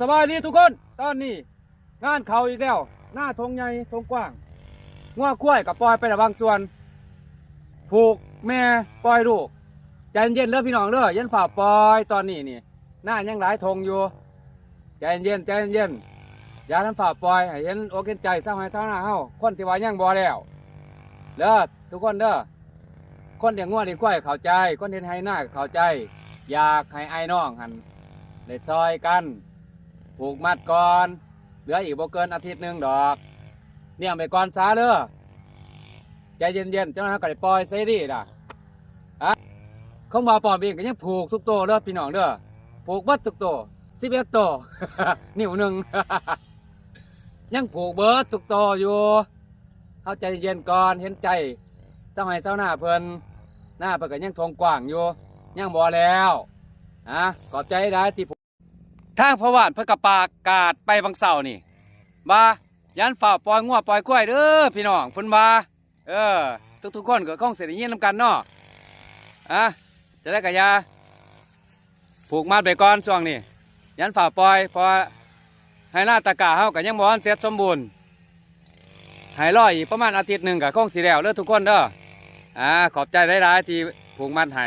สบายดีทุกคนตอนนี้งานเขาอีกแล้วหน้าทงใหญ่ทงกว้างงัวกล้วยกับปล่อยไปละบางส่วนผูกแม่ปล่อยลูกใจเย็นเด้อพี่น้องเด้อเย็นฝ่าปล่อยตอนนี้นี่หน้ายังหลายทงอยู่ใจเย็นอย่าทำฝ่าปล่อยให้เห็นอกเห็นใจสร้างให้สร้างหน้าเฮาคนที่ว่ายังบ่แล้วเด้อทุกคนเด้อคนเลี้ยงงัวเลี้ยงกล้วยเข้าใจคนเลี้ยงไห้หน้าเข้าใจอยากให้ไอ้น้องหันได้ซอยกันผูกมัดก่อนเหลืออีกบ่เกินอาทิตย์หนึ่งดอกเนี่ยไปก่อนซาเด้อใจเย็นๆเจ้าหน้าก็ได้ปล่อยเสรีล่ะเขามาปล่อยเองก็ยังผูกทุกตัวเด้อพี่น้องเด้อผูกบัดทุกตัว11ตัว นิ้วหนึ่ง ยังผูกเบิดทุกตัวอยู่เอาใจเย็นก่อนเห็นใจเจ้าให้เจ้าหน้าเพิ่นหน้าเพิ่นก็ยังทงกว้างอยู่ยังบ่แล้วขอบใจได้ที่ทางพระวานเพื่อกระปากาดไปวังเสาร์นี่บ่ายันฝ่าปล่อยงัวปล่อยกล้วยเด้อพี่น้องเพิ่นบ่าทุกคนก็คงสิได้ยินนำกันเนาะจะได้กะยาผูกมัดไปก่อนช่วงนี้ยันฝ่าปล่อยพอให้หน้าตะกะเฮาก็ยังบ่ทันเสร็จสมบูรณ์ให้รออีกประมาณอาทิตย์หนึ่งก็คงสิแล้วเด้อทุกคนเด้อขอบใจหลายๆที่ผูกมัดให้